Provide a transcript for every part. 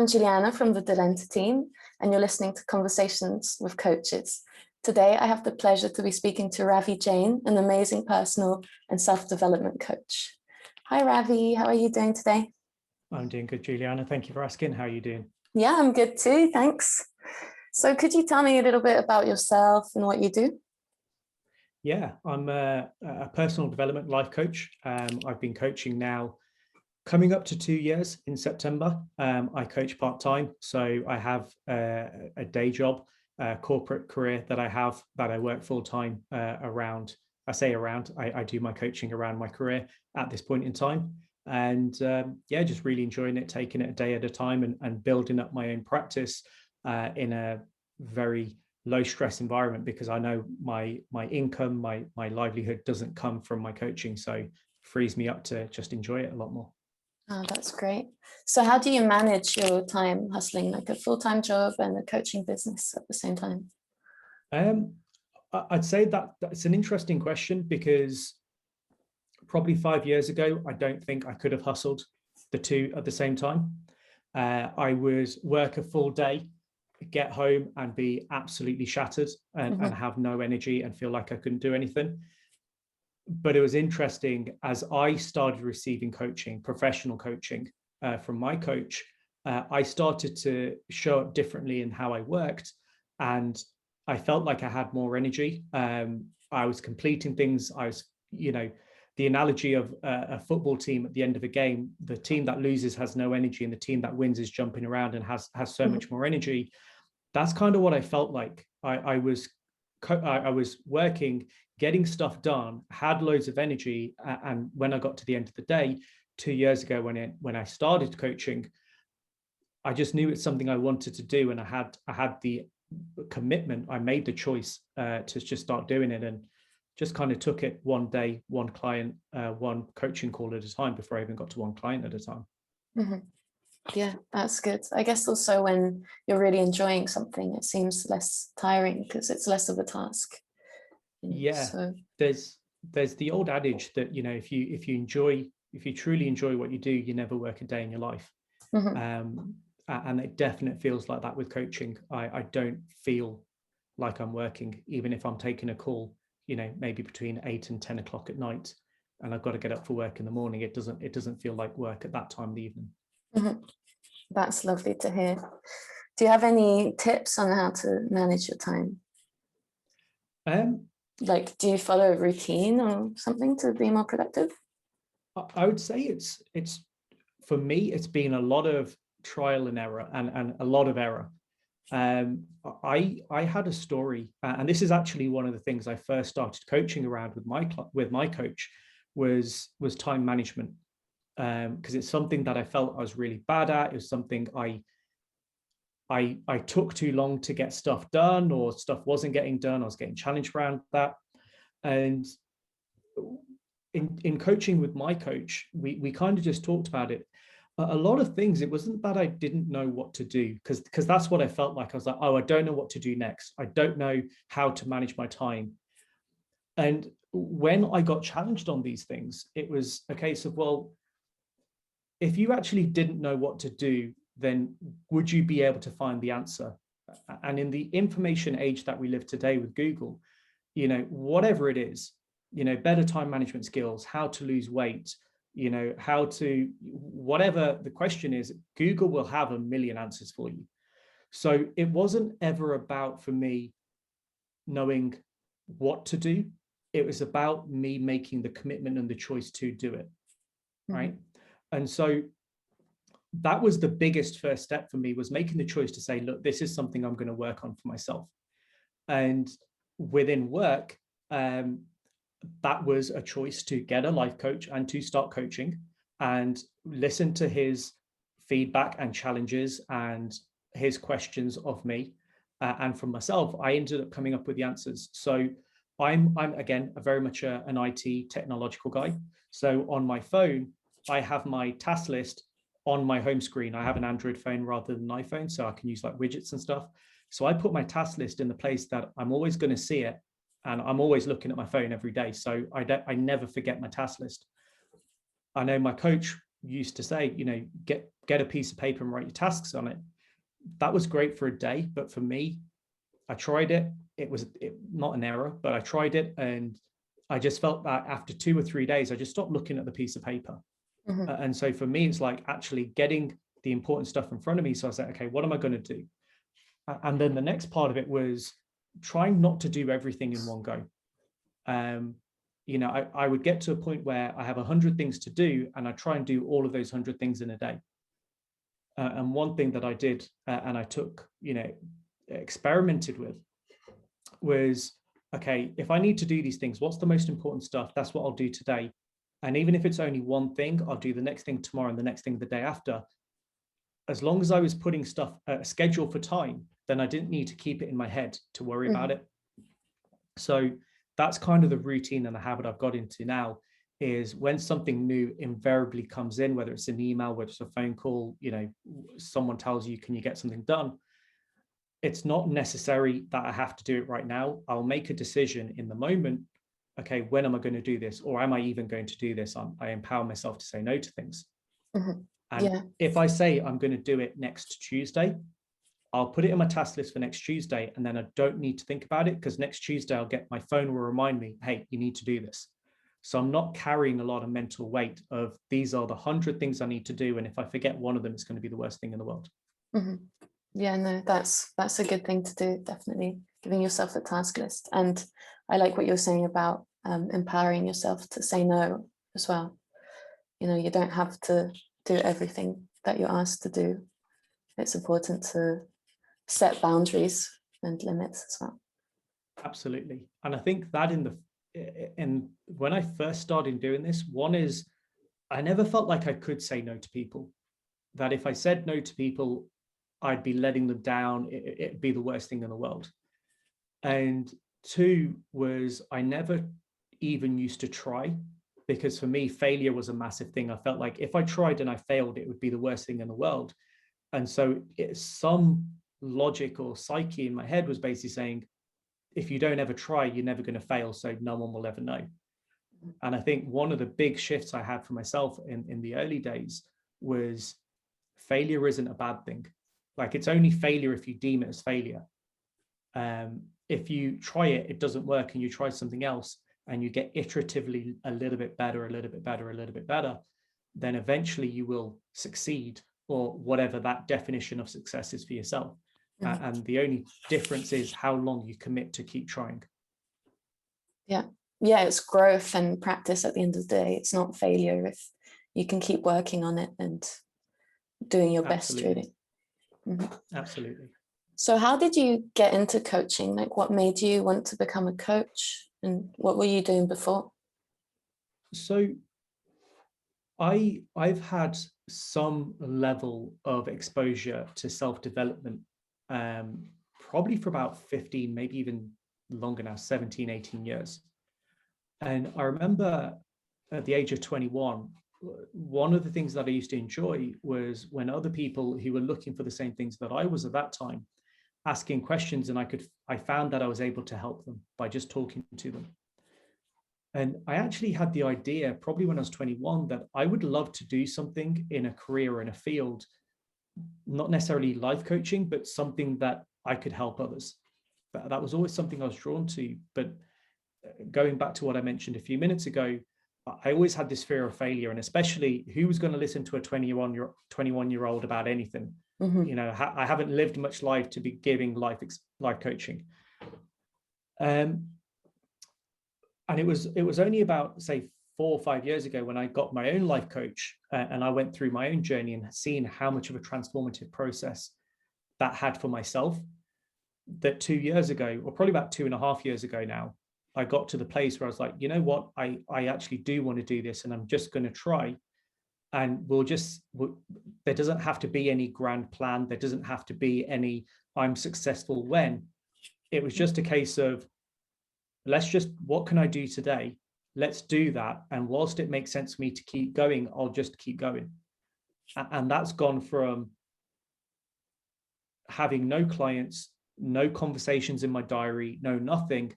I'm Juliana from the Delenta team, and you're listening to Conversations with Coaches. Today, I have the pleasure to be speaking to Ravi Jain, an amazing personal and self-development coach. Hi, Ravi. How are you doing today? I'm doing good, Juliana. Thank you for asking. How are you doing? Yeah, I'm good too. Thanks. So could you tell me a little bit about yourself and what you do? Yeah, I'm a personal development life coach. I've been coaching now coming up to 2 years in September. I coach part-time, so I have a day job, a corporate career that I work full-time around. I do my coaching around my career at this point in time. And yeah, just really enjoying it, taking it a day at a time and building up my own practice in a very low stress environment, because I know my income, my livelihood doesn't come from my coaching. So it frees me up to just enjoy it a lot more. Oh, that's great. So how do you manage your time hustling like a full-time job and a coaching business at the same time? I'd say that's an interesting question, because probably 5 years ago, I don't think I could have hustled the two at the same time. I would work a full day, get home and be absolutely shattered and have no energy and feel like I couldn't do anything. But it was interesting, as I started receiving coaching, professional coaching from my coach, I started to show up differently in how I worked, and I felt like I had more energy. I was completing things. I was, the analogy of a football team at the end of a game, the team that loses has no energy and the team that wins is jumping around and has so much more energy. That's kind of what I felt like. I was working, getting stuff done, had loads of energy, and when I got to the end of the day 2 years ago, when I started coaching, I just knew it's something I wanted to do, and I had the commitment. I made the choice to just start doing it, and just kind of took it one day, one client, one coaching call at a time before I even got to one client at a time. Yeah, that's good. I guess also when you're really enjoying something, it seems less tiring because it's less of a task. Yeah, so there's the old adage that, if you truly enjoy what you do, you never work a day in your life. And it definitely feels like that with coaching. I don't feel like I'm working, even if I'm taking a call, maybe between 8 and 10 o'clock at night, and I've got to get up for work in the morning. It doesn't feel like work at that time of the evening. That's lovely to hear. Do you have any tips on how to manage your time? Like, do you follow a routine or something to be more productive? I would say it's for me, it's been a lot of trial and error and a lot of error. I had a story, and this is actually one of the things I first started coaching around with my coach was time management, because it's something that I felt I was really bad at. It was something I took too long to get stuff done, or stuff wasn't getting done. I was getting challenged around that. And in coaching with my coach, we kind of just talked about it. A lot of things, it wasn't that I didn't know what to do, because that's what I felt like. I was like, oh, I don't know what to do next. I don't know how to manage my time. And when I got challenged on these things, it was a case of, well, if you actually didn't know what to do, then would you be able to find the answer? And in the information age that we live today with Google, whatever it is, better time management skills, how to lose weight, how to, whatever the question is, Google will have a million answers for you. So it wasn't ever about, for me, knowing what to do. It was about me making the commitment and the choice to do it. Right. And so that was the biggest first step for me, was making the choice to say, look, this is something I'm going to work on for myself. And within work, that was a choice to get a life coach and to start coaching and listen to his feedback and challenges and his questions of me. And from myself, I ended up coming up with the answers. So I'm again, very much an IT technological guy. So on my phone, I have my task list on my home screen. I have an Android phone rather than an iPhone, so I can use like widgets and stuff. So I put my task list in the place that I'm always going to see it, and I'm always looking at my phone every day. So I never forget my task list. I know my coach used to say, get a piece of paper and write your tasks on it. That was great for a day, but for me, I tried it. It was not an error, but I tried it, and I just felt that after 2 or 3 days, I just stopped looking at the piece of paper. And so for me, it's like actually getting the important stuff in front of me. So I was like, okay, what am I going to do? And then the next part of it was trying not to do everything in one go. I would get to a point where I have 100 things to do, and I try and do all of those 100 things in a day. And one thing that I did, and I took, experimented with, was, okay, if I need to do these things, what's the most important stuff? That's what I'll do today. And even if it's only one thing, I'll do the next thing tomorrow and the next thing the day after. As long as I was putting stuff, a schedule for time, then I didn't need to keep it in my head to worry about it. So that's kind of the routine and the habit I've got into now, is when something new invariably comes in, whether it's an email, whether it's a phone call, someone tells you, can you get something done? It's not necessary that I have to do it right now. I'll make a decision in the moment. Okay, when am I going to do this? Or am I even going to do this? I empower myself to say no to things. And if I say I'm going to do it next Tuesday, I'll put it in my task list for next Tuesday, and then I don't need to think about it, because next Tuesday I'll get my phone will remind me, hey, you need to do this. So I'm not carrying a lot of mental weight of these are the 100 things I need to do, and if I forget one of them, it's going to be the worst thing in the world. Yeah, no, that's a good thing to do, definitely giving yourself a task list. And I like what you're saying about empowering yourself to say no as well. You don't have to do everything that you're asked to do. It's important to set boundaries and limits as well. Absolutely. And I think that when I first started doing this, one is I never felt like I could say no to people. That if I said no to people, I'd be letting them down. It'd be the worst thing in the world. And two was I never even used to try, because for me, failure was a massive thing. I felt like if I tried and I failed, it would be the worst thing in the world. And so some logic or psyche in my head was basically saying, if you don't ever try, you're never going to fail. So no one will ever know. And I think one of the big shifts I had for myself in the early days was failure isn't a bad thing. Like, it's only failure if you deem it as failure. If you try it, it doesn't work, and you try something else and you get iteratively a little bit better, a little bit better, a little bit better, then eventually you will succeed, or whatever that definition of success is for yourself. And the only difference is how long you commit to keep trying. Yeah, it's growth and practice at the end of the day. It's not failure if you can keep working on it and doing your best, really. Absolutely. So how did you get into coaching? Like, what made you want to become a coach, and what were you doing before? So I've had some level of exposure to self-development, probably for about 15, maybe even longer now, 17, 18 years. And I remember at the age of 21, one of the things that I used to enjoy was when other people who were looking for the same things that I was at that time, asking questions, and I found that I was able to help them by just talking to them. And I actually had the idea, probably when I was 21, that I would love to do something in a career or in a field, not necessarily life coaching, but something that I could help others. That was always something I was drawn to. But going back to what I mentioned a few minutes ago, I always had this fear of failure, and especially who was going to listen to a 21-year-old about anything? I haven't lived much life to be giving life coaching. And it was only about, say, 4 or 5 years ago when I got my own life coach, and I went through my own journey and seen how much of a transformative process that had for myself, that 2 years ago, or probably about 2.5 years ago now, I got to the place where I was like, you know what, I actually do want to do this, and I'm just going to try. And there doesn't have to be any grand plan. There doesn't have to be any, I'm successful when. It was just a case of, what can I do today? Let's do that. And whilst it makes sense for me to keep going, I'll just keep going. And that's gone from having no clients, no conversations in my diary, no nothing,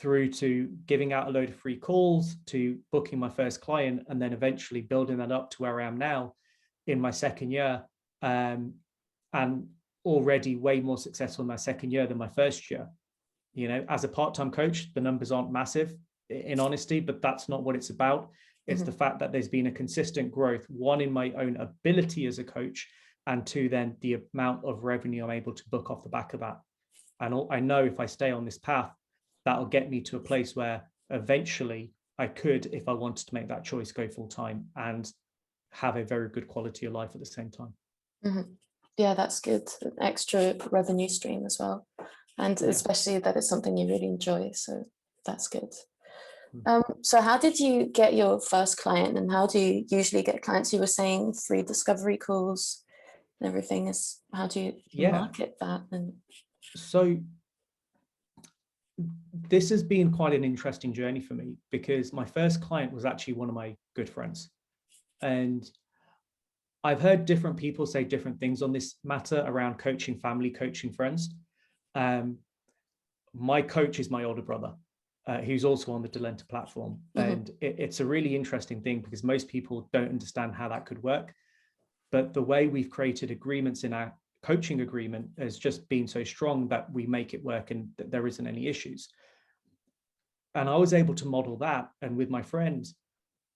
through to giving out a load of free calls, to booking my first client, and then eventually building that up to where I am now in my second year, and already way more successful in my second year than my first year. You know, as a part-time coach, the numbers aren't massive, in honesty, but that's not what it's about. It's the fact that there's been a consistent growth, one, in my own ability as a coach, and two, then the amount of revenue I'm able to book off the back of that. And I know if I stay on this path, that'll get me to a place where eventually I could, if I wanted to make that choice, go full time and have a very good quality of life at the same time. Yeah, that's good. An extra revenue stream as well. And especially that it's something you really enjoy. So that's good. So how did you get your first client, and how do you usually get clients? You were saying free discovery calls and everything. Is how do you market that? And so this has been quite an interesting journey for me, because my first client was actually one of my good friends. And I've heard different people say different things on this matter around coaching family, coaching friends. My coach is my older brother, who's also on the Delenta platform. And it's a really interesting thing, because most people don't understand how that could work. But the way we've created agreements in our coaching agreement has just been so strong that we make it work and that there isn't any issues. And I was able to model that. And with my friend,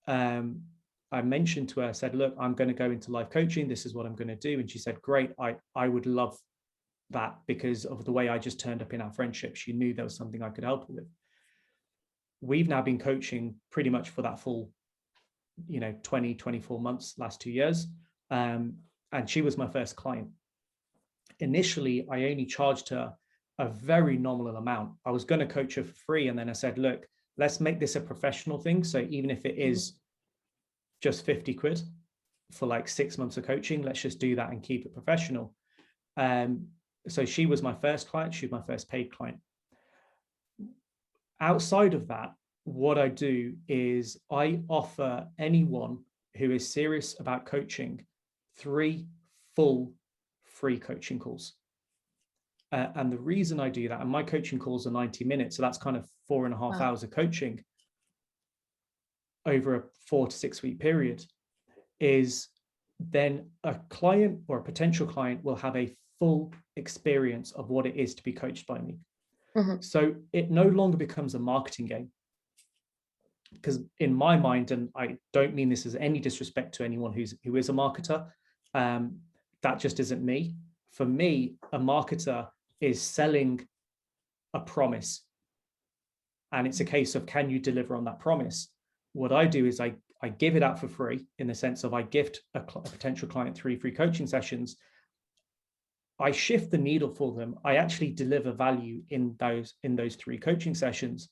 I mentioned to her, I said, look, I'm going to go into life coaching. This is what I'm going to do. And she said, great, I would love that, because of the way I just turned up in our friendship. She knew there was something I could help her with. We've now been coaching pretty much for that full, 20, 24 months, last 2 years. And she was my first client. Initially, I only charged her a very nominal amount. I was going to coach her for free. And then I said, look, let's make this a professional thing. So even if it is just 50 quid for like 6 months of coaching, let's just do that and keep it professional. So she was my first client. She was my first paid client. Outside of that, what I do is I offer anyone who is serious about coaching 3 full free coaching calls. And the reason I do that, and my coaching calls are 90 minutes, so that's kind of 4.5 hours of coaching over a 4 to 6 week period, is then a client or a potential client will have a full experience of what it is to be coached by me. So it no longer becomes a marketing game. Because in my mind, and I don't mean this as any disrespect to anyone who is a marketer, that just isn't me. For me, a marketer is selling a promise. And it's a case of, can you deliver on that promise? What I do is I give it out for free, in the sense of I gift a potential client 3 free coaching sessions. I shift the needle for them. I actually deliver value in those 3 coaching sessions.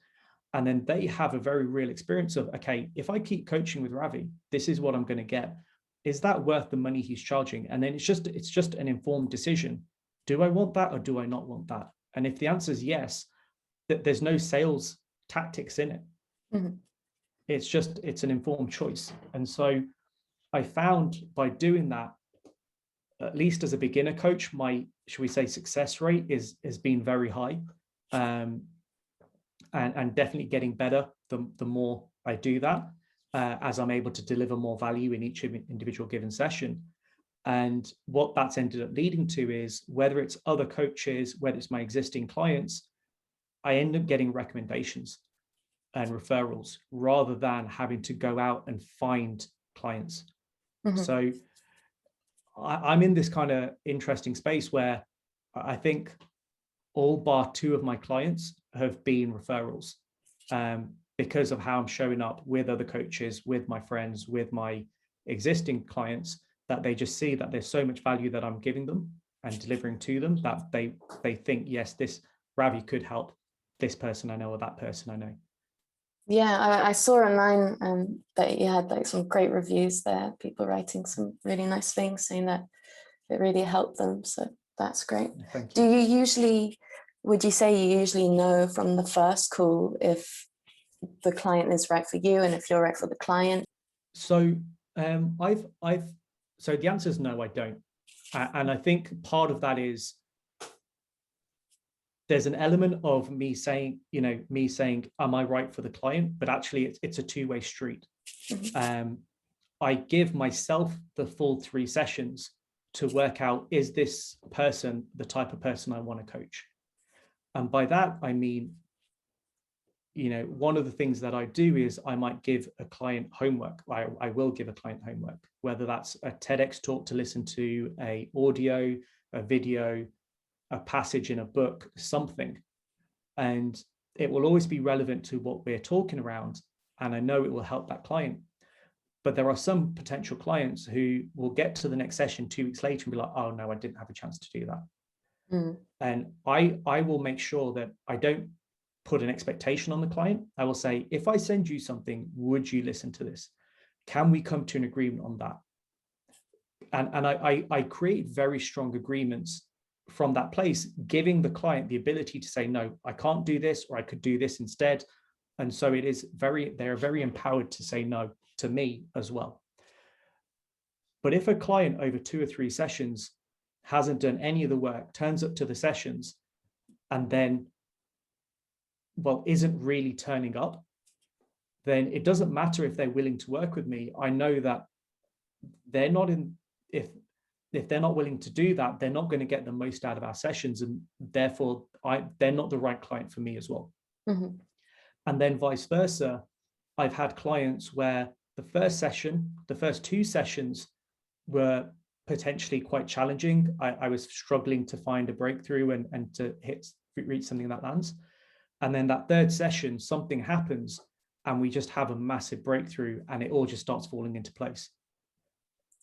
And then they have a very real experience of, okay, if I keep coaching with Ravi, this is what I'm going to get. Is that worth the money he's charging? And then it's just an informed decision. Do I want that or do I not want that? And if the answer is yes, there's no sales tactics in it. It's an informed choice. And so I found by doing that, at least as a beginner coach, my, should we say, success rate has been very high, and definitely getting better the more I do that, as I'm able to deliver more value in each individual given session. And what that's ended up leading to is, whether it's other coaches, whether it's my existing clients, I end up getting recommendations and referrals rather than having to go out and find clients. So I'm in this kind of interesting space where I think all bar 2 of my clients have been referrals, because of how I'm showing up with other coaches, with my friends, with my existing clients, that they just see that there's so much value that I'm giving them and delivering to them, that they think, yes, this Ravi could help this person I know or that person I know. Yeah, I saw online that you had like some great reviews there, people writing some really nice things, saying that it really helped them. So that's great. Thank you. Do you usually, would you say you usually know from the first call if the client is right for you and if you're right for the client? So so the answer is no, I don't. And I think part of that is, there's an element of me saying, am I right for the client? But actually it's a two-way street. I give myself the full 3 sessions to work out, is this person the type of person I want to coach? And by that, I mean, one of the things that I do is I might give a client homework. I will give a client homework, whether that's a TEDx talk to listen to, a audio, a video, a passage in a book, something. And it will always be relevant to what we're talking around. And I know it will help that client. But there are some potential clients who will get to the next session 2 weeks later and be like, oh no, I didn't have a chance to do that. And I will make sure that I don't put an expectation on the client. I will say, if I send you something, would you listen to this? Can we come to an agreement on that? And I create very strong agreements from that place, giving the client the ability to say, no, I can't do this, or I could do this instead. And so they're very empowered to say no to me as well. But if a client over 2 or 3 sessions hasn't done any of the work, turns up to the sessions, and then, isn't really turning up, then it doesn't matter if they're willing to work with me. I know that they're not if they're not willing to do that, they're not going to get the most out of our sessions, and therefore they're not the right client for me as well. And then vice versa. I've had clients where the first 2 sessions were potentially quite challenging. I was struggling to find a breakthrough and to reach something that lands. And then that 3rd session, something happens and we just have a massive breakthrough, and it all just starts falling into place.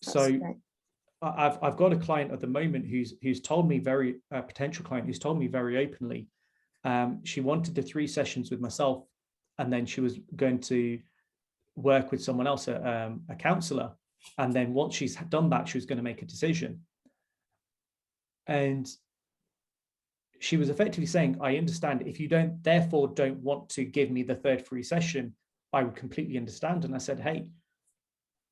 That's so great. I've got a client at the moment who's told me a potential client who's told me very openly, she wanted the 3 sessions with myself, and then she was going to work with someone else, a counselor. And then once she's done that, she was going to make a decision. And she was effectively saying, I understand if you therefore don't want to give me the 3rd free session, I would completely understand. And I said, hey,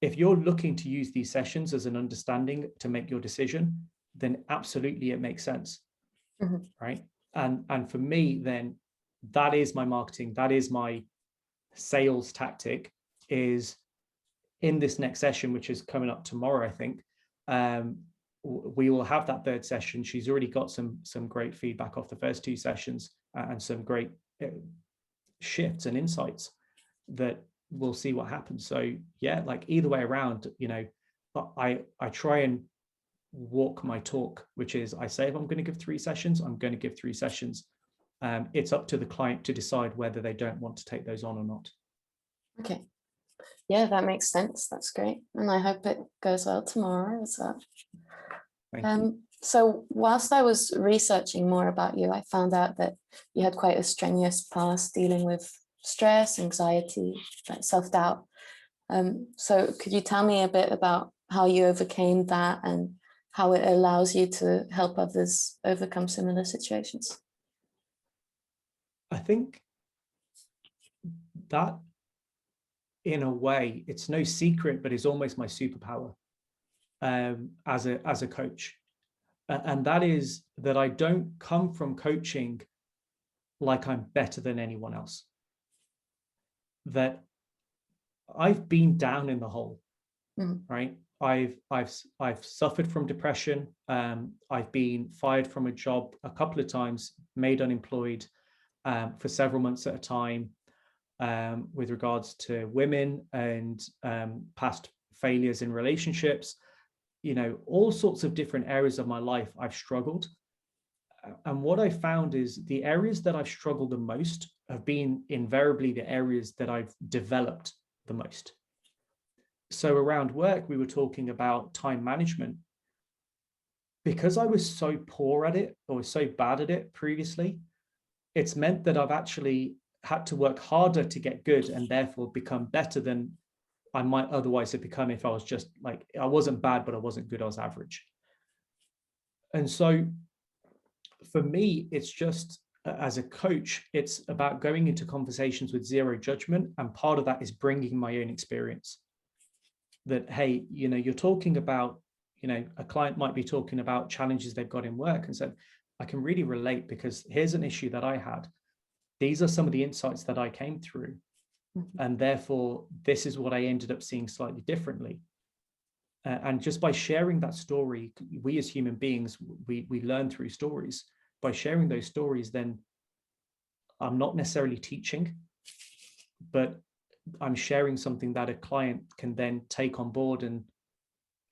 if you're looking to use these sessions as an understanding to make your decision, then absolutely it makes sense. Right. And for me, then that is my marketing. That is my sales tactic, is in this next session, which is coming up tomorrow, I think, we will have that 3rd session. She's already got some great feedback off the first 2 sessions, and some great shifts and insights that we'll see what happens. So yeah, like either way around, I try and walk my talk, which is I say, if I'm going to give 3 sessions, I'm going to give 3 sessions. It's up to the client to decide whether they don't want to take those on or not. Okay. Yeah, that makes sense. That's great. And I hope it goes well tomorrow as well. Thank you. So whilst I was researching more about you, I found out that you had quite a strenuous past dealing with stress, anxiety, like self-doubt. So could you tell me a bit about how you overcame that and how it allows you to help others overcome similar situations? I think that, in a way, it's no secret, but it's almost my superpower as a coach. And that is that I don't come from coaching like I'm better than anyone else. That I've been down in the hole, right? I've suffered from depression. I've been fired from a job a couple of times, made unemployed for several months at a time, with regards to women and past failures in relationships, all sorts of different areas of my life I've struggled. And what I found is the areas that I've struggled the most have been invariably the areas that I've developed the most. So around work, we were talking about time management. Because I was so poor at it, or so bad at it previously, it's meant that I've actually had to work harder to get good, and therefore become better than I might otherwise have become if I was just like, I wasn't bad, but I wasn't good, I was average. And so for me, it's just, as a coach, it's about going into conversations with zero judgment. And part of that is bringing my own experience. That, hey, you're talking about, a client might be talking about challenges they've got in work, and said, I can really relate, because here's an issue that I had. These are some of the insights that I came through. And therefore, this is what I ended up seeing slightly differently. And just by sharing that story, we as human beings, we learn through stories. By sharing those stories, then I'm not necessarily teaching, but I'm sharing something that a client can then take on board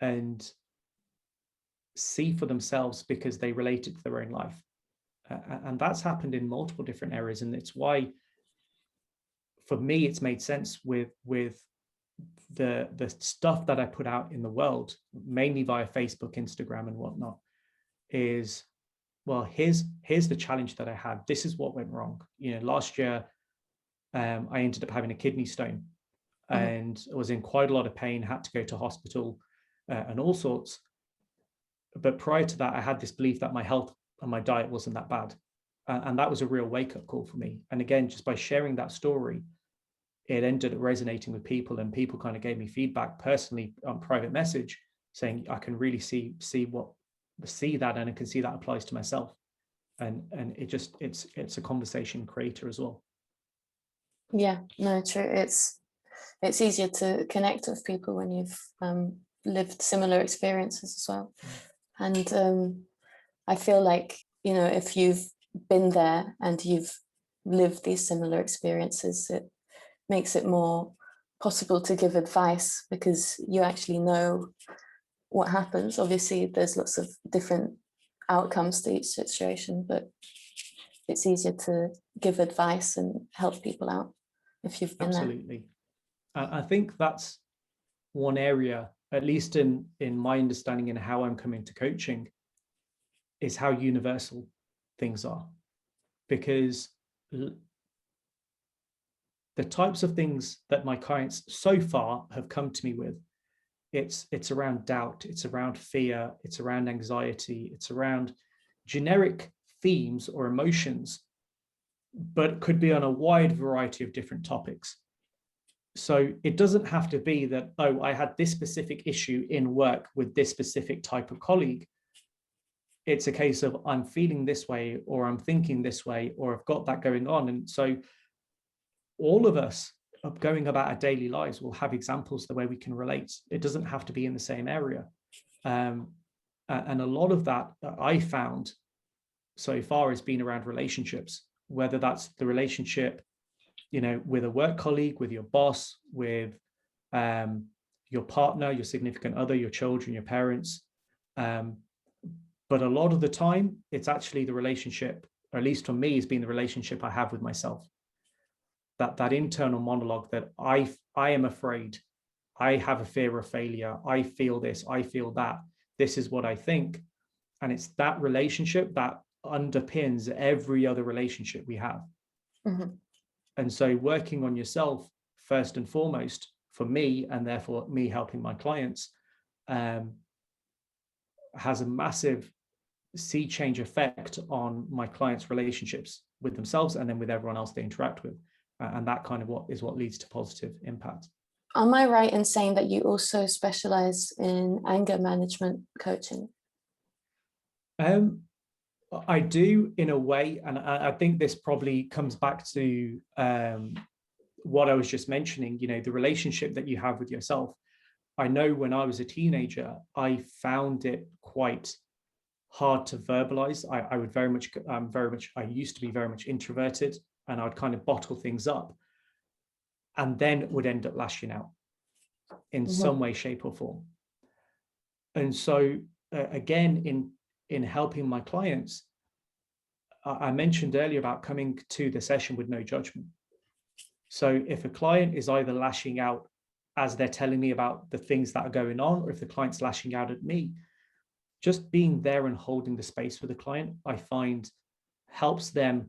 and see for themselves, because they relate it to their own life. And that's happened in multiple different areas. And it's why, for me, it's made sense with the stuff that I put out in the world, mainly via Facebook, Instagram, and whatnot, is, well, here's the challenge that I had. This is what went wrong. Last year, I ended up having a kidney stone, and I was in quite a lot of pain, had to go to hospital, and all sorts. But prior to that, I had this belief that my health and my diet wasn't that bad. And that was a real wake-up call for me. And again, just by sharing that story, it ended up resonating with people, and people kind of gave me feedback personally on private message, saying, I can really see that, and I can see that applies to myself. And it's a conversation creator as well. Yeah, no, true. It's easier to connect with people when you've lived similar experiences as well. And I feel like, if you've been there and you've lived these similar experiences, it makes it more possible to give advice, because you actually know what happens. Obviously, there's lots of different outcomes to each situation, but it's easier to give advice and help people out if you've been Absolutely. I think that's one area, at least in my understanding and how I'm coming to coaching, is how universal things are. Because the types of things that my clients so far have come to me with, it's around doubt, it's around fear, it's around anxiety, it's around generic themes or emotions, but could be on a wide variety of different topics. So it doesn't have to be that, oh, I had this specific issue in work with this specific type of colleague. It's a case of, I'm feeling this way, or I'm thinking this way, or I've got that going on. And so all of us going about our daily lives will have examples the way we can relate. It doesn't have to be in the same area. And a lot of that I found so far has been around relationships, whether that's the relationship, with a work colleague, with your boss, with your partner, your significant other, your children, your parents. But a lot of the time, it's actually the relationship, or at least for me, has been the relationship I have with myself. That internal monologue that I am afraid, I have a fear of failure, I feel this, I feel that, this is what I think. And it's that relationship that underpins every other relationship we have. And so working on yourself first and foremost, for me, and therefore me helping my clients, has a massive sea change effect on my clients' relationships with themselves, and then with everyone else they interact with. And that kind of what leads to positive impact. Am I right in saying that you also specialize in anger management coaching? I do, in a way, and I think this probably comes back to what I was just mentioning, the relationship that you have with yourself. I know when I was a teenager, I found it quite hard to verbalize. I used to be very much introverted, and I'd kind of bottle things up, and then would end up lashing out in some way, shape, or form. And so again, in helping my clients, I mentioned earlier about coming to the session with no judgment. So if a client is either lashing out as they're telling me about the things that are going on, or if the client's lashing out at me, just being there and holding the space for the client, I find helps them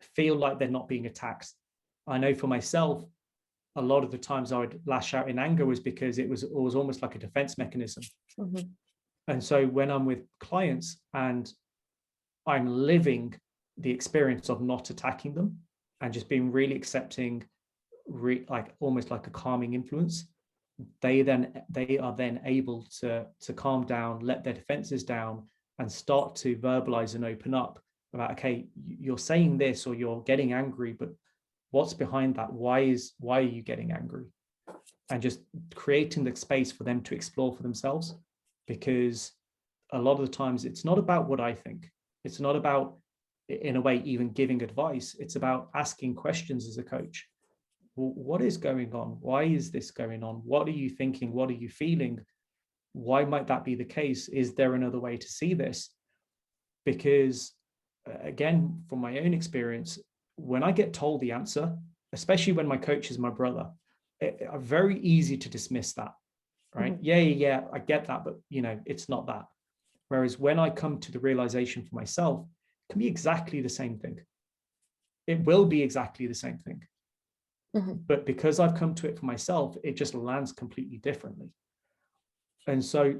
feel like they're not being attacked. I know for myself, a lot of the times I would lash out in anger was because it was almost like a defense mechanism. And so when I'm with clients and I'm living the experience of not attacking them and just being really accepting, like almost like a calming influence, they are then able to calm down, let their defenses down, and start to verbalize and open up about, okay, you're saying this or you're getting angry, but what's behind that? Why are you getting angry? And just creating the space for them to explore for themselves. Because a lot of the times it's not about what I think. It's not about, in a way, even giving advice. It's about asking questions as a coach. Well, what is going on? Why is this going on? What are you thinking? What are you feeling? Why might that be the case? Is there another way to see this? Because again, from my own experience, when I get told the answer, especially when my coach is my brother, it's very easy to dismiss that, right? Yeah, I get that, but it's not that. Whereas when I come to the realization for myself, it can be exactly the same thing. It will be exactly the same thing. But because I've come to it for myself, it just lands completely differently. And so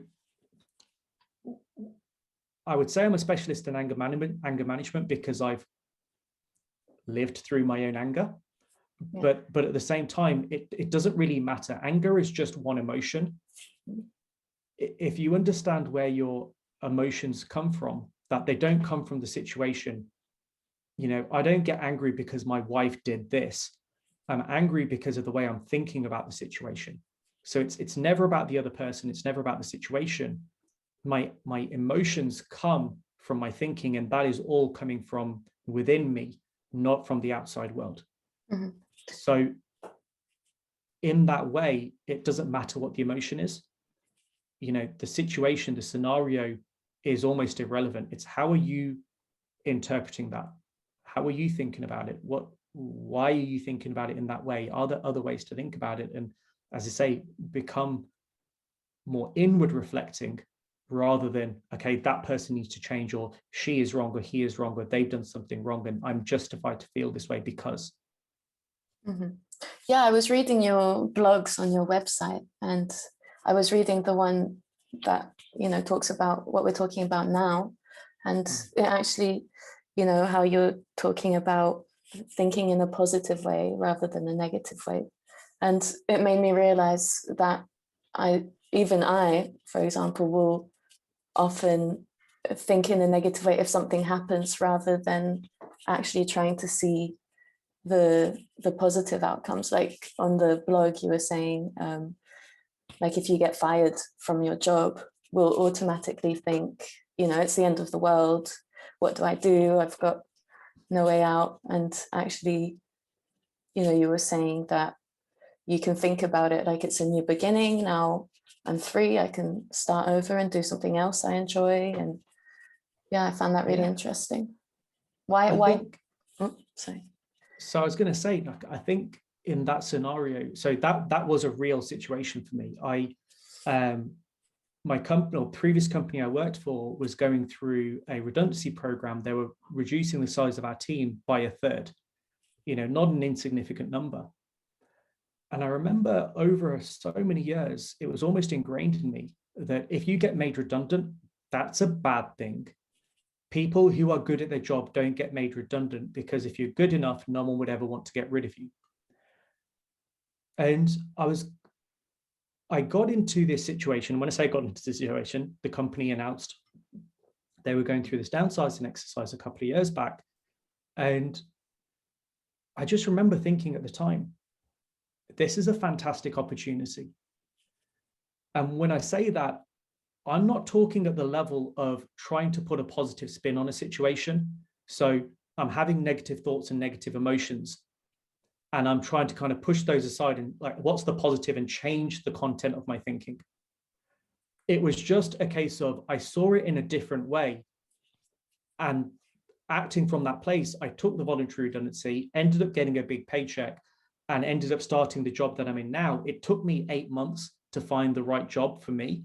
I would say I'm a specialist in anger management because I've lived through my own anger. Yeah. But at the same time, it doesn't really matter. Anger is just one emotion. If you understand where your emotions come from, that they don't come from the situation. I don't get angry because my wife did this. I'm angry because of the way I'm thinking about the situation. So it's never about the other person. It's never about the situation. My emotions come from my thinking, and that is all coming from within me, not from the outside world. So in that way, it doesn't matter what the emotion is. The situation, the scenario is almost irrelevant. It's how are you interpreting that? How are you thinking about it? Why are you thinking about it in that way? Are there other ways to think about it? And as I say, become more inward reflecting rather than, okay, that person needs to change, or she is wrong, or he is wrong, or they've done something wrong, and I'm justified to feel this way because. Yeah, I was reading your blogs on your website, and I was reading the one that, talks about what we're talking about now. And it actually, how you're talking about thinking in a positive way rather than a negative way. And it made me realize that I, for example, will often think in a negative way if something happens rather than actually trying to see the positive outcomes. Like on the blog, you were saying, like if you get fired from your job, we'll automatically think, it's the end of the world. What do I do? I've got no way out. And actually, you were saying that you can think about it like it's a new beginning. Now I'm free. I can start over and do something else I enjoy. And yeah, I found that really interesting. Why? Sorry. So I was going to say, like, I think in that scenario, so that was a real situation for me. My company, or previous company I worked for, was going through a redundancy program. They were reducing the size of our team by a third, not an insignificant number. And I remember over so many years, it was almost ingrained in me that if you get made redundant, that's a bad thing. People who are good at their job don't get made redundant, because if you're good enough, no one would ever want to get rid of you. And I got into this situation. When I say I got into this situation, the company announced they were going through this downsizing exercise a couple of years back. And I just remember thinking at the time, this is a fantastic opportunity. And when I say that, I'm not talking at the level of trying to put a positive spin on a situation. So I'm having negative thoughts and negative emotions, and I'm trying to kind of push those aside and like, what's the positive, and change the content of my thinking. It was just a case of, I saw it in a different way, and acting from that place, I took the voluntary redundancy, ended up getting a big paycheck, and ended up starting the job that I'm in now. It took me 8 months to find the right job for me.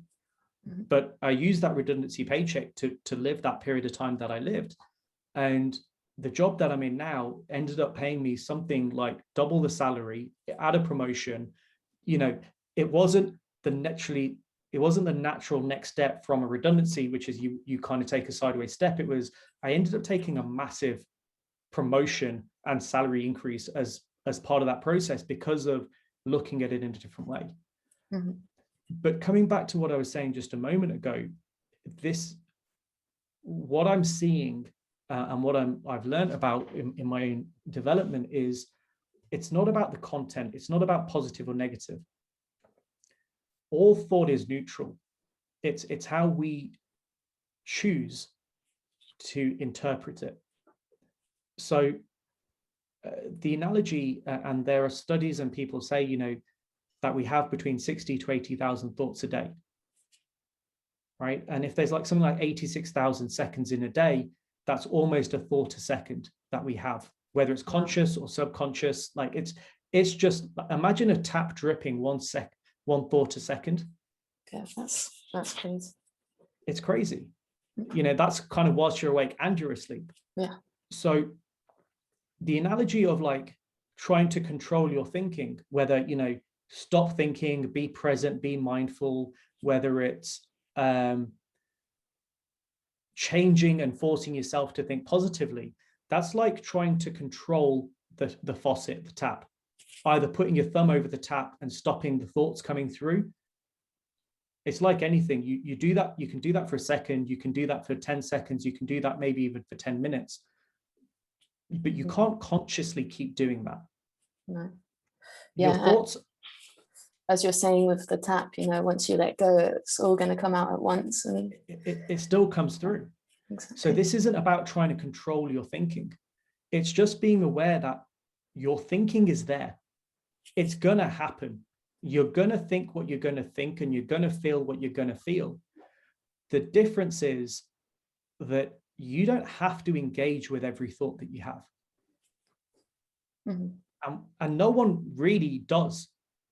But I used that redundancy paycheck to live that period of time that I lived. And the job that I'm in now ended up paying me something like double the salary, at a promotion. It wasn't the natural next step from a redundancy, which is you kind of take a sideways step. It was, I ended up taking a massive promotion and salary increase as part of that process, because of looking at it in a different way. But coming back to what I was saying just a moment ago, this what I'm seeing and what I've learned about in my own development is it's not about the content. It's not about positive or negative. All thought is neutral. It's how we choose to interpret it. So the analogy, and there are studies and people say, you know, that we have between 60 to 80,000 thoughts a day, right? And if there's like something like 86,000 seconds in a day, that's almost a thought a second that we have, whether it's conscious or subconscious. Like it's just, imagine a tap dripping one thought a second. Yeah, that's crazy. It's crazy. You know, that's kind of whilst you're awake and you're asleep. Yeah. So the analogy of like trying to control your thinking, whether, you know, stop thinking, be present, be mindful, whether it's changing and forcing yourself to think positively, that's like trying to control the faucet, the tap, either putting your thumb over the tap and stopping the thoughts coming through. It's like anything. You do that, you can do that for a second, you can do that for 10 seconds, you can do that maybe even for 10 minutes, but you can't consciously keep doing that. No. Your thoughts, as you're saying with the tap, you know, once you let go, it's all going to come out at once, and it still comes through. Exactly. So this isn't about trying to control your thinking. It's just being aware that your thinking is there. It's gonna happen. You're gonna think what you're gonna think, and you're gonna feel what you're gonna feel. The difference is that you don't have to engage with every thought that you have. Mm-hmm. And no one really does,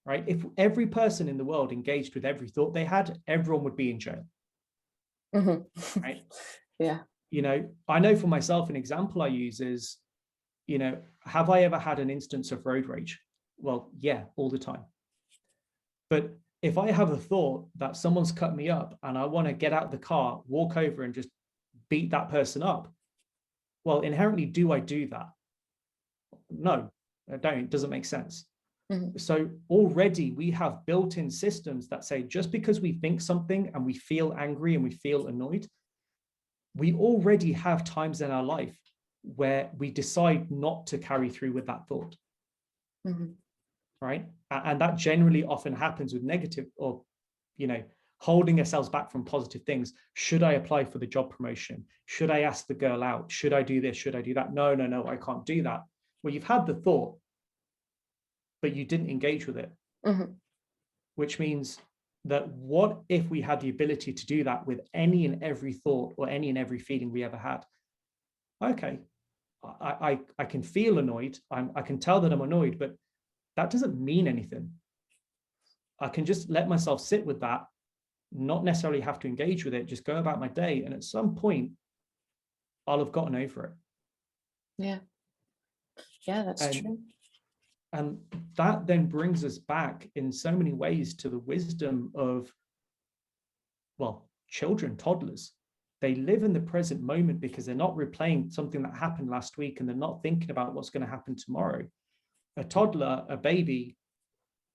right? If every person in the world engaged with every thought they had, everyone would be in jail. Mm-hmm. Right? Yeah. You know, I know for myself, an example I use is, you know, have I ever had an instance of road rage? Well, yeah, all the time. But if I have a thought that someone's cut me up and I want to get out of the car, walk over and just beat that person up, well, inherently, do I do that? No, I don't. It doesn't make sense. Mm-hmm. So already we have built-in systems that say just because we think something and we feel angry and we feel annoyed, we already have times in our life where we decide not to carry through with that thought. Mm-hmm. Right? And that generally often happens with negative, or, you know, holding ourselves back from positive things. Should I apply for the job promotion? Should I ask the girl out? Should I do this? Should I do that? No, I can't do that. Well, you've had the thought, but you didn't engage with it. Mm-hmm. Which means that what if we had the ability to do that with any and every thought or any and every feeling we ever had? Okay, I can feel annoyed. I can tell that I'm annoyed, but that doesn't mean anything. I can just let myself sit with that, not necessarily have to engage with it, just go about my day. And at some point, I'll have gotten over it. Yeah. Yeah, that's true. And that then brings us back in so many ways to the wisdom of, well, children, toddlers. They live in the present moment because they're not replaying something that happened last week, and they're not thinking about what's going to happen tomorrow. A toddler, a baby,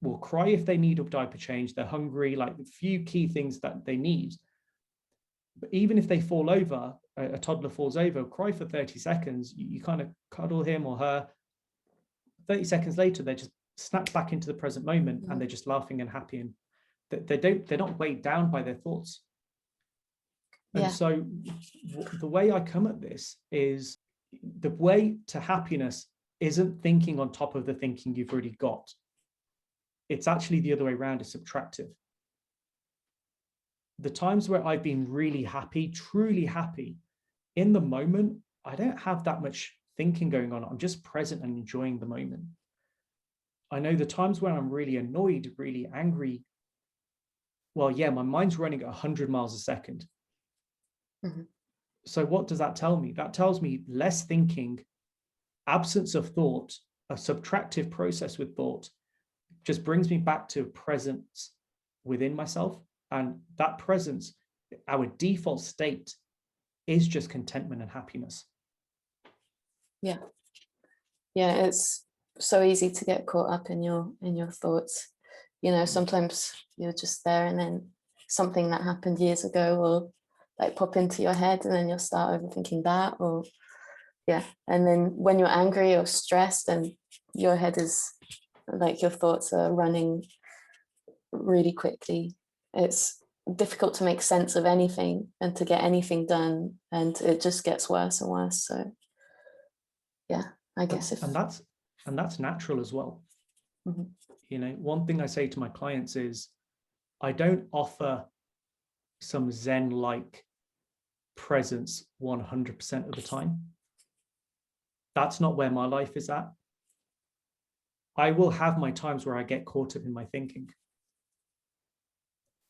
will cry if they need a diaper change, they're hungry, like a few key things that they need. But even if they fall over, a toddler falls over, cry for 30 seconds, you kind of cuddle him or her. 30 seconds later, they're just snapped back into the present moment, and they're just laughing and happy, and they're not weighed down by their thoughts. And so the way I come at this is, the way to happiness isn't thinking on top of the thinking you've already got. It's actually the other way around, it's subtractive. The times where I've been really happy, truly happy, in the moment, I don't have that much thinking going on. I'm just present and enjoying the moment. I know the times when I'm really annoyed, really angry, well, yeah, my mind's running at 100 miles a second. Mm-hmm. So what does that tell me? That tells me less thinking, absence of thought, a subtractive process with thought, just brings me back to presence within myself. And that presence, our default state, is just contentment and happiness. Yeah. Yeah, it's so easy to get caught up in your thoughts. You know, sometimes you're just there, and then something that happened years ago will like pop into your head, and then you'll start overthinking that, or yeah. And then when you're angry or stressed, and your head is like, your thoughts are running really quickly. It's difficult to make sense of anything and to get anything done, and it just gets worse and worse. So yeah, I guess if and that's natural as well. Mhm. You know, one thing I say to my clients is, I don't offer some Zen-like presence 100% of the time. That's not where my life is at. I will have my times where I get caught up in my thinking.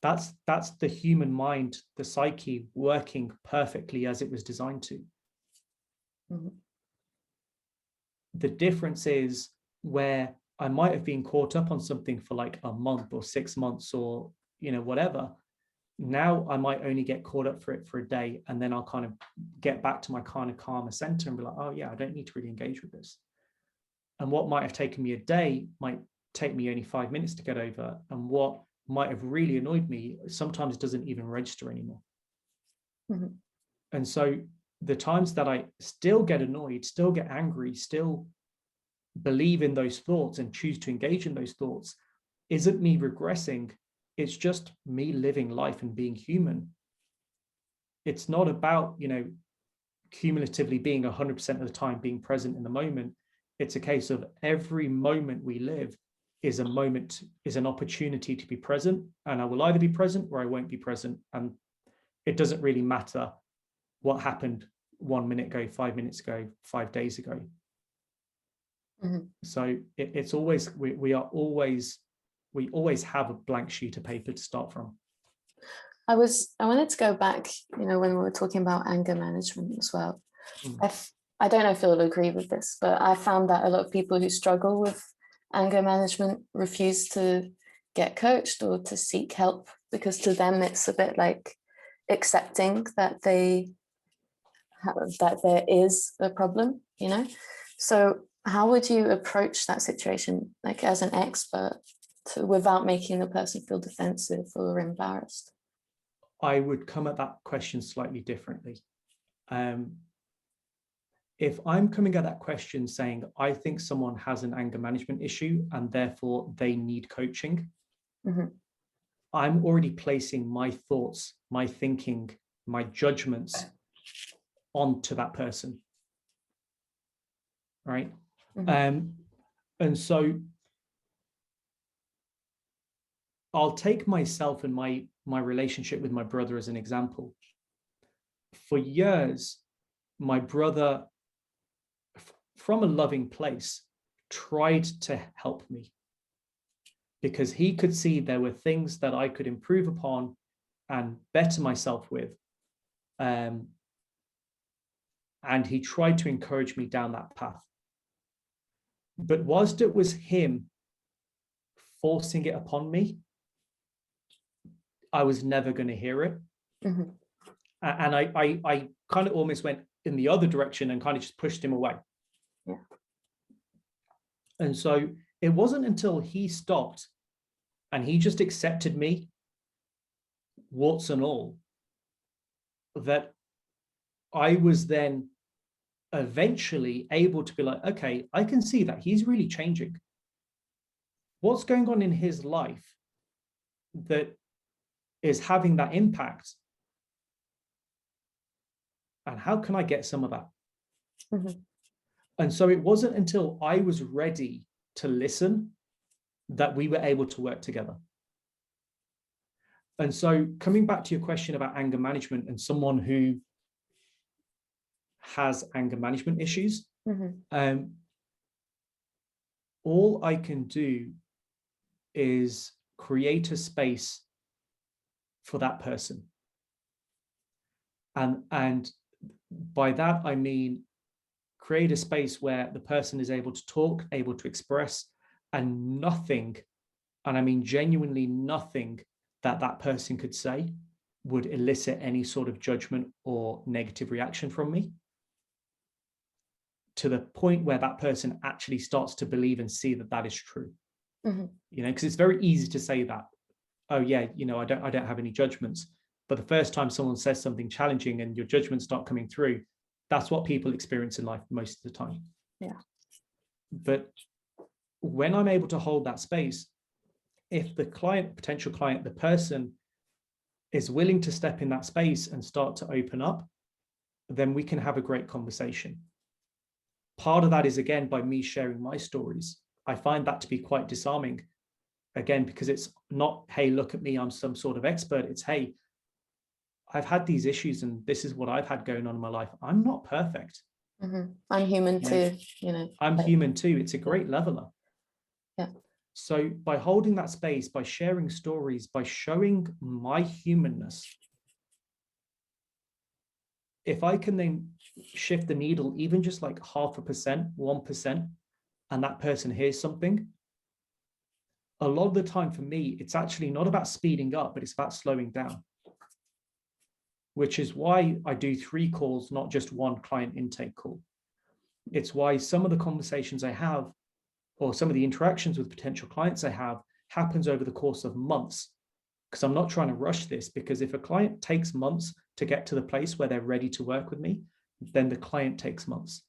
That's the human mind, the psyche working perfectly as it was designed to. Mhm. The difference is where I might have been caught up on something for like a month or 6 months or, you know, whatever. Now I might only get caught up for it for a day, and then I'll kind of get back to my kind of calmer center and be like, oh yeah, I don't need to really engage with this. And what might have taken me a day might take me only 5 minutes to get over. And what might have really annoyed me sometimes doesn't even register anymore. Mhm. And so the times that I still get annoyed, still get angry, still believe in those thoughts and choose to engage in those thoughts isn't me regressing. It's just me living life and being human. It's not about, you know, cumulatively being 100% of the time being present in the moment. It's a case of every moment we live is a moment, is an opportunity to be present, and I will either be present or I won't be present. And it doesn't really matter what happened 1 minute ago, 5 minutes ago, 5 days ago. Mhm. So it's always, we always have a blank sheet of paper to start from. I wanted to go back, you know, when we were talking about anger management as well. I don't know if you'll agree with this, but I found that a lot of people who struggle with anger management refuse to get coached or to seek help, because to them it's a bit like accepting that that there is a problem, you know. So how would you approach that situation, like as an expert, without making the person feel defensive or embarrassed? I would come at that question slightly differently. If I'm coming at that question saying, I think someone has an anger management issue and therefore they need coaching, Mhm. I'm already placing my thoughts, my thinking, my judgments onto that person, right? Mhm. And so I'll take myself and my relationship with my brother as an example. For years, my brother, from a loving place, tried to help me because he could see there were things that I could improve upon and better myself with. And he tried to encourage me down that path. But whilst it was him forcing it upon me, I was never going to hear it. Mhm. And I kind of almost went in the other direction and kind of just pushed him away. Yeah. And so it wasn't until he stopped and he just accepted me, warts and all, that I was then eventually able to be like, okay, I can see that he's really changing. What's going on in his life that is having that impact? And how can I get some of that? Mhm. And so it wasn't until I was ready to listen that we were able to work together. And so coming back to your question about anger management and someone who has anger management issues, Mhm. all I can do is create a space for that person. And by that, I mean, create a space where the person is able to talk, able to express, and nothing, and I mean genuinely nothing that that person could say would elicit any sort of judgment or negative reaction from me, to the point where that person actually starts to believe and see that that is true. Mhm. You know, because it's very easy to say that, oh yeah, you know, I don't have any judgments. But the first time someone says something challenging and your judgments start coming through, that's what people experience in life most of the time. Yeah. But when I'm able to hold that space, if the client, potential client, the person is willing to step in that space and start to open up, then we can have a great conversation. Part of that is, again, by me sharing my stories. I find that to be quite disarming, again, because it's not, hey, look at me, I'm some sort of expert. It's, hey, I've had these issues and this is what I've had going on in my life. I'm not perfect. I'm human too, I'm human too. It's a great leveler. Yeah. So by holding that space, by sharing stories, by showing my humanness, if I can then shift the needle, even just like 0.5%, 1%, and that person hears something, a lot of the time for me, it's actually not about speeding up, but it's about slowing down, which is why I do 3 calls, not just 1 client intake call. It's why some of the conversations I have, or some of the interactions with potential clients I have, happens over the course of months, because I'm not trying to rush this. Because if a client takes months to get to the place where they're ready to work with me, then the client takes months.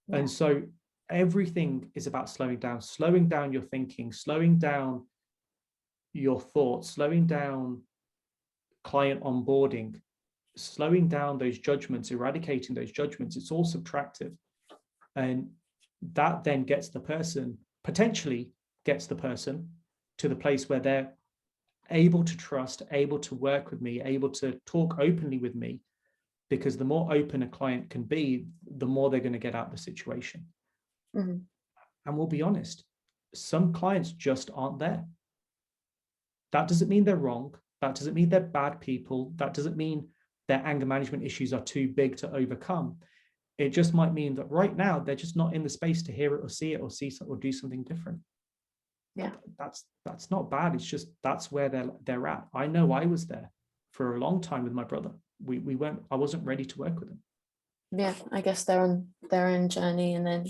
Yeah. And so everything is about slowing down your thinking, slowing down your thoughts, slowing down client onboarding, slowing down those judgments, eradicating those judgments. It's all subtractive. And that then gets the person, potentially gets the person to the place where they're able to trust, able to work with me, able to talk openly with me, because the more open a client can be, the more they're going to get out of the situation. And we'll be honest, some clients just aren't there. That doesn't mean they're wrong. That doesn't mean they're bad people. That doesn't mean their anger management issues are too big to overcome. It just might mean that right now they're just not in the space to hear it or see or do something different. Yeah, that's not bad. It's just that's where they're at. I know I was there for a long time with my brother. I wasn't ready to work with him. Yeah, I guess they're on their own journey, and then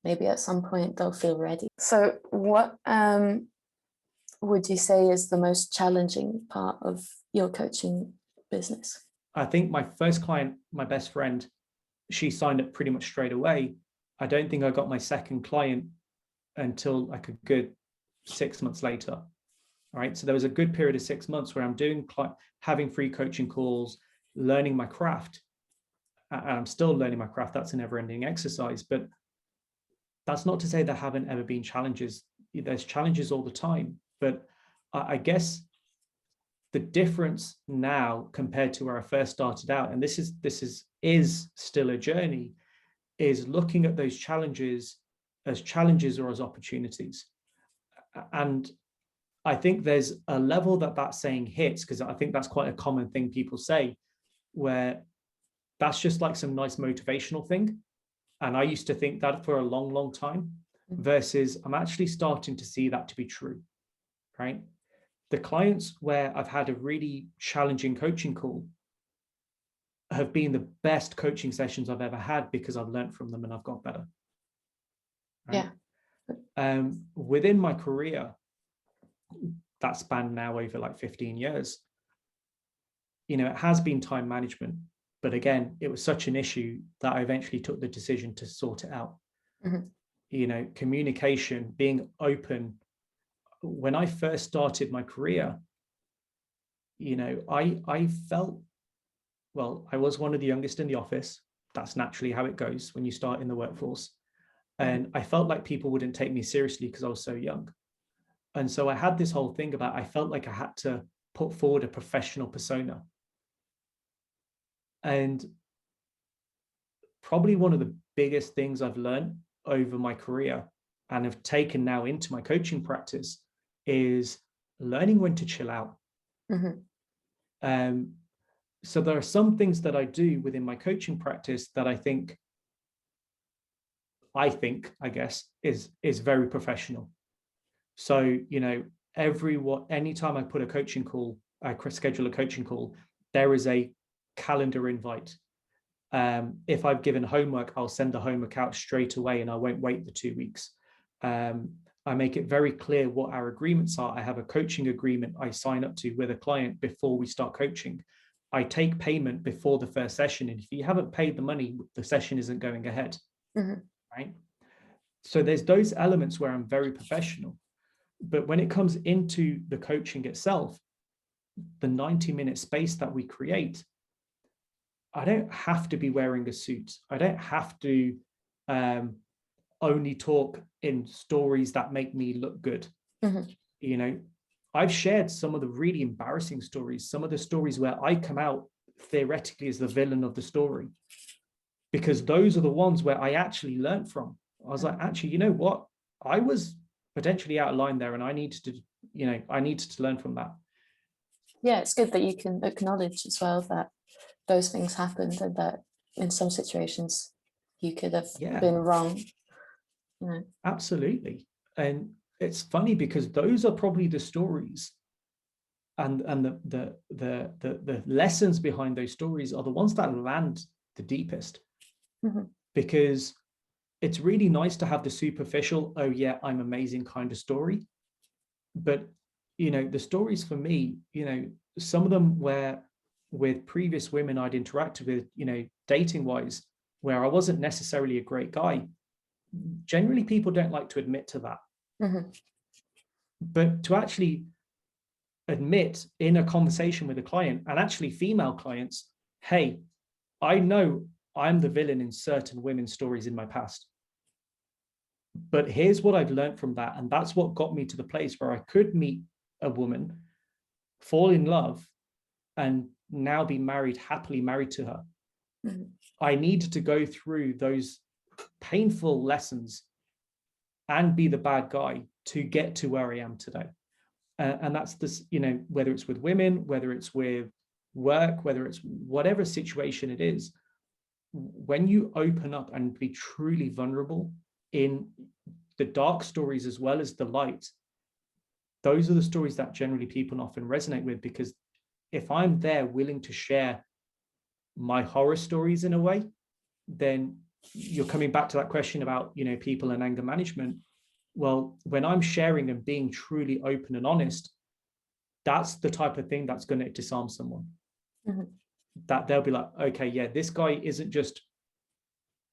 maybe at some point they'll feel ready. So what would you say is the most challenging part of your coaching business? I think my first client, my best friend, she signed up pretty much straight away. I don't think I got my second client until like a good 6 months later. All right. So there was a good period of 6 months where I'm having free coaching calls, learning my craft. And I'm still learning my craft. That's a never-ending exercise. But that's not to say there haven't ever been challenges. There's challenges all the time. But I guess the difference now compared to where I first started out, and this is still a journey, is looking at those challenges as challenges or as opportunities. And I think there's a level that saying hits, because I think that's quite a common thing people say, where that's just like some nice motivational thing. And I used to think that for a long, long time, versus I'm actually starting to see that to be true, right? The clients where I've had a really challenging coaching call have been the best coaching sessions I've ever had, because I've learned from them and I've got better. Right? Yeah. Within my career, that spanned now over like 15 years, it has been time management. But again, it was such an issue that I eventually took the decision to sort it out. Communication, being open. When I first started my career, I felt, well, I was one of the youngest in the office. That's naturally how it goes when you start in the workforce. And I felt like people wouldn't take me seriously because I was so young. And so I had this whole thing about, I felt like I had to put forward a professional persona. And probably one of the biggest things I've learned over my career and have taken now into my coaching practice is learning when to chill out. So there are some things that I do within my coaching practice that I guess is very professional. So, anytime I put a coaching call, I schedule a coaching call, there is a calendar invite. If I've given homework, I'll send the homework out straight away and I won't wait the 2 weeks. I make it very clear what our agreements are. I have a coaching agreement I sign up to with a client before we start coaching. I take payment before the first session. And if you haven't paid the money, the session isn't going ahead. Right? So there's those elements where I'm very professional. But when it comes into the coaching itself, the 90-minute space that we create, I don't have to be wearing a suit. I don't have to only talk in stories that make me look good. You know, I've shared some of the really embarrassing stories, some of the stories where I come out theoretically as the villain of the story, because those are the ones where I actually learned from. I was like, actually, you know what? I was potentially out of line there, and I needed to learn from that. Yeah, it's good that you can acknowledge as well that those things happened and that in some situations you could have been wrong. You know. Absolutely. And it's funny because those are probably the stories and the lessons behind those stories are the ones that land the deepest. Because it's really nice to have the superficial, oh yeah, I'm amazing kind of story. But, you know, the stories for me, you know, some of them where with previous women I'd interacted with, you know, dating wise, where I wasn't necessarily a great guy, generally people don't like to admit to that. But to actually admit in a conversation with a client, and actually female clients, hey, I know I'm the villain in certain women's stories in my past, but here's what I've learned from that. And that's what got me to the place where I could meet a woman, fall in love, and now be married, happily married to her. I needed to go through those painful lessons and be the bad guy to get to where I am today. And that's this, you know, whether it's with women, whether it's with work, whether it's whatever situation it is, when you open up and be truly vulnerable in the dark stories as well as the light, those are the stories that generally people often resonate with, because if I'm there willing to share my horror stories in a way, then you're coming back to that question about, you know, people and anger management. Well, when I'm sharing and being truly open and honest, that's the type of thing that's going to disarm someone. That they'll be like, okay, yeah, this guy isn't just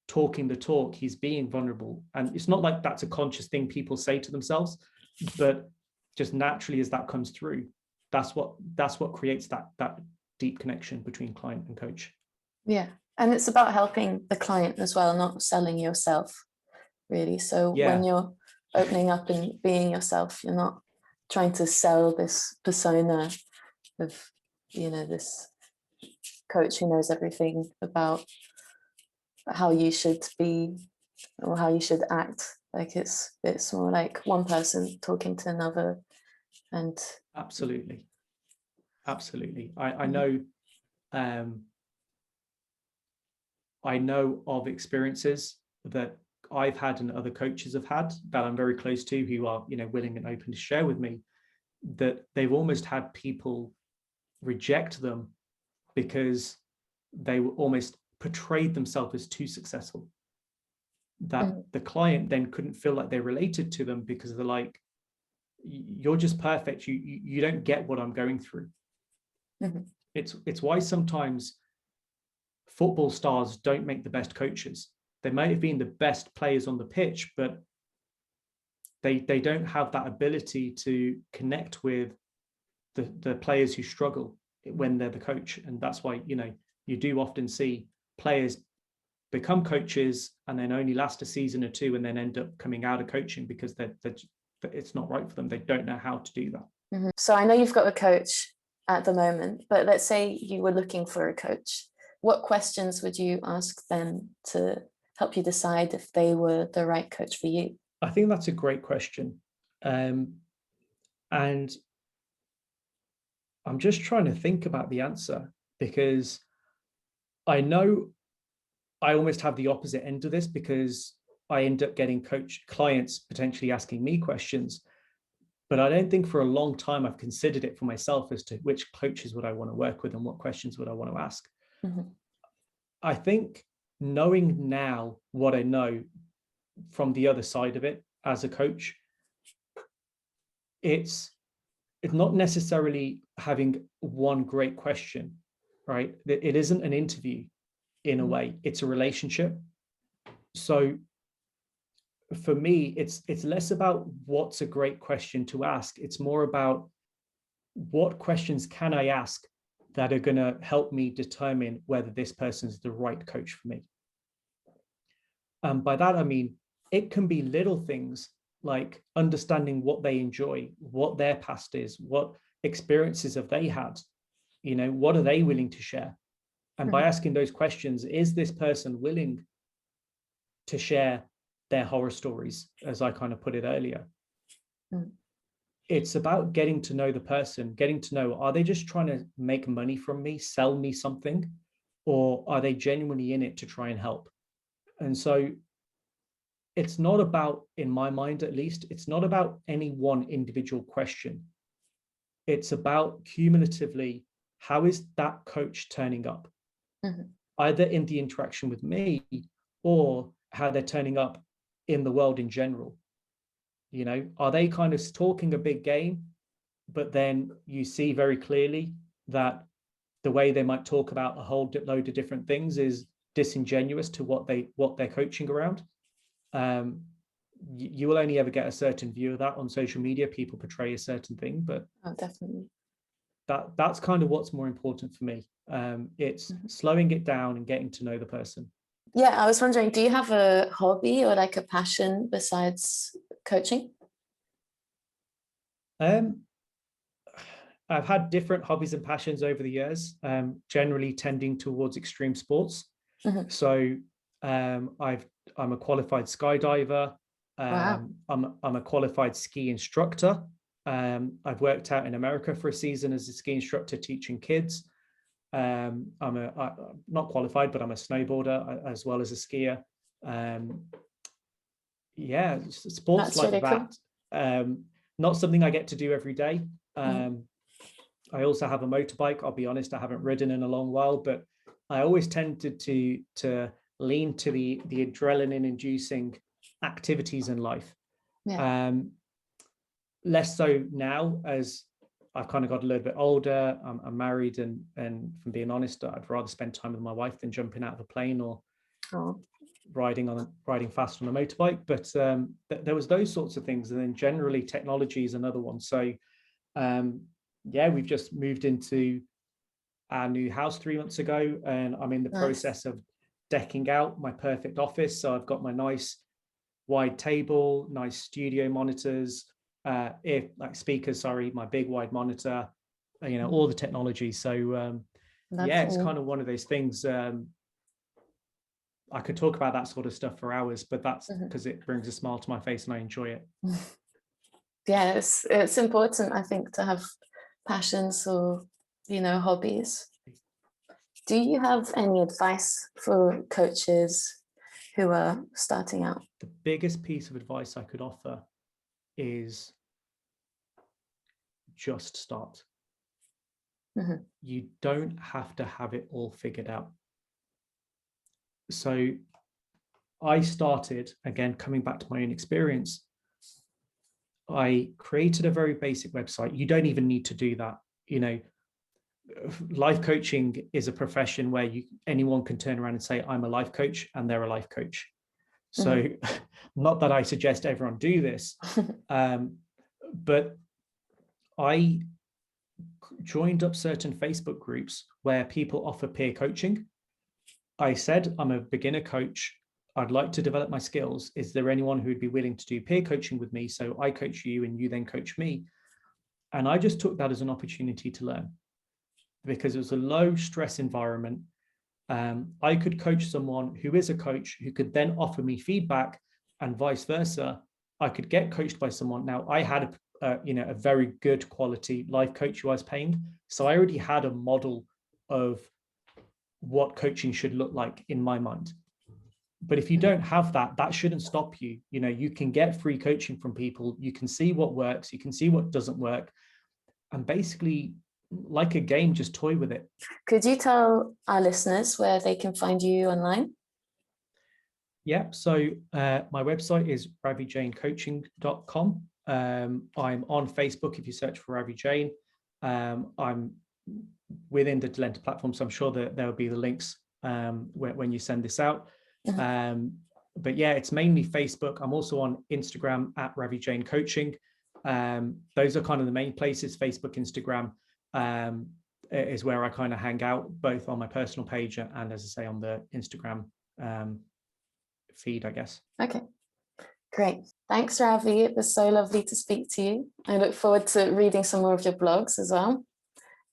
talking the talk, he's being vulnerable. And it's not like that's a conscious thing people say to themselves, but just naturally as that comes through, that's what creates that deep connection between client and coach. Yeah. And it's about helping the client as well, not selling yourself, really. So when you're opening up and being yourself, you're not trying to sell this persona of, you know, this coach who knows everything about how you should be or how you should act. Like it's more like one person talking to another. And absolutely I know I know of experiences that I've had and other coaches have had that I'm very close to, who are, you know, willing and open to share with me, that they've almost had people reject them because they were almost portrayed themselves as too successful, that the client then couldn't feel like they related to them because they're like, you're just perfect, you don't get what I'm going through. It's why sometimes football stars don't make the best coaches. They may have been the best players on the pitch, but they don't have that ability to connect with the players who struggle when they're the coach. And that's why, you know, you do often see players become coaches and then only last a season or two and then end up coming out of coaching because it's not right for them. They don't know how to do that. So I know you've got a coach at the moment, but let's say you were looking for a coach. What questions would you ask them to help you decide if they were the right coach for you? I think that's a great question. And I'm just trying to think about the answer, because I know I almost have the opposite end of this, because I end up getting clients potentially asking me questions, but I don't think for a long time I've considered it for myself as to which coaches would I want to work with and what questions would I want to ask. I think knowing now what I know from the other side of it as a coach, it's not necessarily having one great question, right? It isn't an interview in a way, it's a relationship. So for me, it's less about what's a great question to ask. It's more about what questions can I ask that are going to help me determine whether this person's the right coach for me. And by that, I mean, it can be little things like understanding what they enjoy, what their past is, what experiences have they had, what are they willing to share? And by asking those questions, is this person willing to share their horror stories, as I kind of put it earlier? It's about getting to know the person, getting to know, are they just trying to make money from me, sell me something, or are they genuinely in it to try and help? And so it's not about, in my mind at least, it's not about any one individual question. It's about cumulatively, how is that coach turning up? Either in the interaction with me or how they're turning up in the world in general. Are they kind of talking a big game, but then you see very clearly that the way they might talk about a whole load of different things is disingenuous to what they're coaching around. You will only ever get a certain view of that on social media. People portray a certain thing, but definitely. That's kind of what's more important for me. It's slowing it down and getting to know the person. Yeah, I was wondering, do you have a hobby or like a passion besides coaching? I've had different hobbies and passions over the years, generally tending towards extreme sports. So I'm a qualified skydiver. Wow. I'm a qualified ski instructor. I've worked out in America for a season as a ski instructor teaching kids. I'm not qualified, but I'm a snowboarder as well as a skier. Yeah, sports That's like really that. Cool. Not something I get to do every day. I also have a motorbike. I'll be honest, I haven't ridden in a long while, but I always tended to lean to the adrenaline-inducing activities in life. Yeah. Less so now as I've kind of got a little bit older. I'm married, and from being honest, I'd rather spend time with my wife than jumping out of a plane or riding fast on a motorbike. But there was those sorts of things, and then generally technology is another one. So yeah, we've just moved into our new house 3 months ago, and I'm in the process of decking out my perfect office. So I've got my nice wide table, nice studio monitors, speakers, my big wide monitor, all the technology. So yeah, it's kind of one of those things. I could talk about that sort of stuff for hours, but that's because it brings a smile to my face and I enjoy it. Yeah, it's important, I think, to have passions or, hobbies. Do you have any advice for coaches who are starting out? The biggest piece of advice I could offer is just start. You don't have to have it all figured out. So I started, again, coming back to my own experience, I created a very basic website. You don't even need to do that. Life coaching is a profession where anyone can turn around and say, I'm a life coach, and they're a life coach. So not that I suggest everyone do this, but I joined up certain Facebook groups where people offer peer coaching. I said, I'm a beginner coach. I'd like to develop my skills. Is there anyone who would be willing to do peer coaching with me? So I coach you and you then coach me. And I just took that as an opportunity to learn, because it was a low stress environment. I could coach someone who is a coach who could then offer me feedback, and vice versa. I could get coached by someone. Now I had a very good quality life coach who I was paying. So I already had a model of what coaching should look like in my mind. But if you don't have that, that shouldn't stop you. You can get free coaching from people. You can see what works. You can see what doesn't work. And basically, like a game, just toy with it. Could you tell our listeners where they can find you online? Yeah. So my website is ravijaincoaching.com. I'm on Facebook if you search for Ravi Jain. I'm within the Delenta platform, so I'm sure that there will be the links when you send this out. But yeah, it's mainly Facebook. I'm also on Instagram at Ravi Jain Coaching. Those are kind of the main places. Facebook, Instagram is where I kind of hang out, both on my personal page and, as I say, on the Instagram feed, I guess. Okay, great. Thanks, Ravi. It was so lovely to speak to you. I look forward to reading some more of your blogs as well.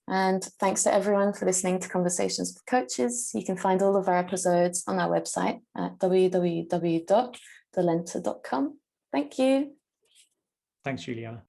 And thanks to everyone for listening to Conversations with Coaches. You can find all of our episodes on our website at www.delenta.com. Thank you. Thanks, Juliana.